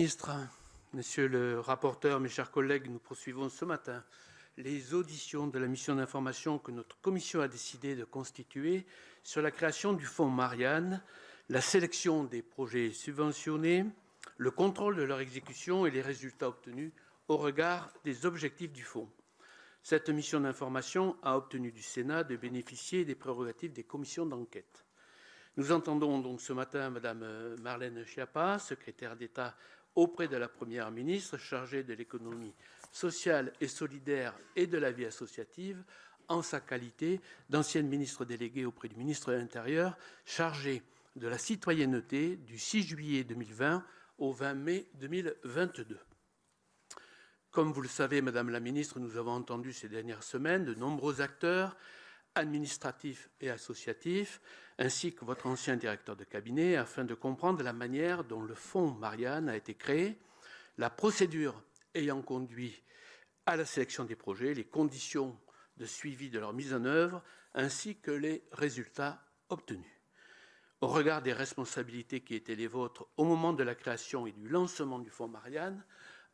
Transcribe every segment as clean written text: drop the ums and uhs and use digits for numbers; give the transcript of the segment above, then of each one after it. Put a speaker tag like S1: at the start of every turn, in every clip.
S1: Ministre, Monsieur le rapporteur, mes chers collègues, nous poursuivons ce matin les auditions de la mission d'information que notre commission a décidé de constituer sur la création du fonds Marianne, la sélection des projets subventionnés, le contrôle de leur exécution et les résultats obtenus au regard des objectifs du fonds. Cette mission d'information a obtenu du Sénat de bénéficier des prérogatives des commissions d'enquête. Nous entendons donc ce matin Madame Marlène Schiappa, secrétaire d'État auprès de la Première ministre chargée de l'économie sociale et solidaire et de la vie associative, en sa qualité d'ancienne ministre déléguée auprès du ministre de l'Intérieur chargée de la citoyenneté du 6 juillet 2020 au 20 mai 2022. Comme vous le savez, Madame la ministre, nous avons entendu ces dernières semaines de nombreux acteurs administratifs et associatifs, ainsi que votre ancien directeur de cabinet, afin de comprendre la manière dont le fonds Marianne a été créé, la procédure ayant conduit à la sélection des projets, les conditions de suivi de leur mise en œuvre, ainsi que les résultats obtenus. Au regard des responsabilités qui étaient les vôtres au moment de la création et du lancement du fonds Marianne,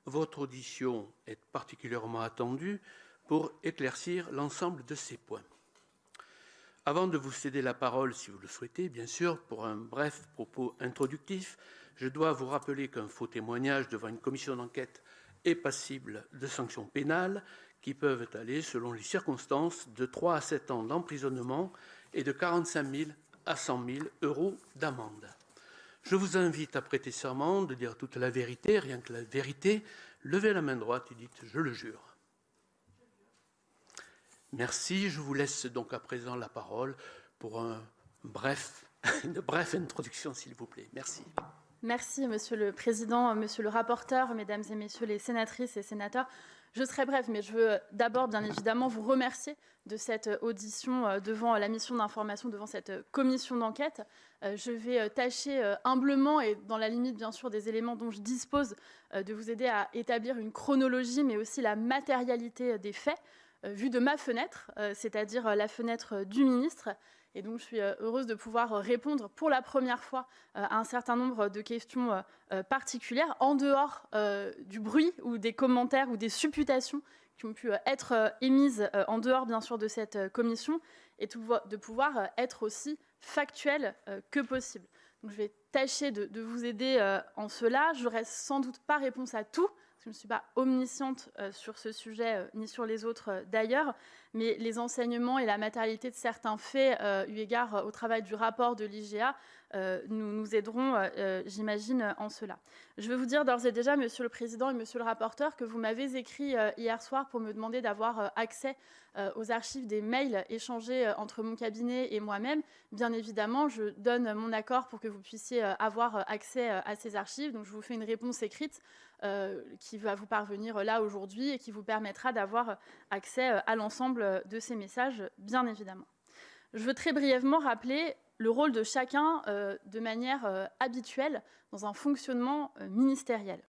S1: votre audition est particulièrement attendue pour éclaircir l'ensemble de ces points. Avant de vous céder la parole, si vous le souhaitez, bien sûr, pour un bref propos introductif, je dois vous rappeler qu'un faux témoignage devant une commission d'enquête est passible de sanctions pénales qui peuvent aller, selon les circonstances, de 3 à 7 ans d'emprisonnement et de 45 000 à 100 000 euros d'amende. Je vous invite à prêter serment de dire toute la vérité, rien que la vérité. Levez la main droite et dites « je le jure ». Merci. Je vous laisse donc à présent la parole pour une brève introduction, s'il vous plaît. Merci.
S2: Merci, Monsieur le Président, Monsieur le rapporteur, Mesdames et Messieurs les sénatrices et sénateurs. Je serai brève, mais je veux d'abord, bien évidemment, vous remercier de cette audition devant la mission d'information, devant cette commission d'enquête. Je vais tâcher humblement et dans la limite, bien sûr, des éléments dont je dispose, de vous aider à établir une chronologie, mais aussi la matérialité des faits, vue de ma fenêtre, c'est-à-dire la fenêtre du ministre. Et donc, je suis heureuse de pouvoir répondre pour la première fois à un certain nombre de questions particulières, en dehors du bruit ou des commentaires ou des supputations qui ont pu être émises en dehors, bien sûr, de cette commission, et de pouvoir être aussi factuelle que possible. Donc, je vais tâcher de vous aider en cela. Je n'aurai sans doute pas réponse à tout, je ne suis pas omnisciente sur ce sujet, ni sur les autres d'ailleurs, mais les enseignements et la matérialité de certains faits, eu égard au travail du rapport de l'IGA, nous aideront, j'imagine, en cela. Je veux vous dire d'ores et déjà, Monsieur le Président et Monsieur le rapporteur, que vous m'avez écrit hier soir pour me demander d'avoir accès aux archives des mails échangés entre mon cabinet et moi-même. Bien évidemment, je donne mon accord pour que vous puissiez avoir accès à ces archives. Donc, je vous fais une réponse écrite qui va vous parvenir là aujourd'hui et qui vous permettra d'avoir accès à l'ensemble de ces messages, bien évidemment. Je veux très brièvement rappeler le rôle de chacun de manière habituelle dans un fonctionnement ministériel.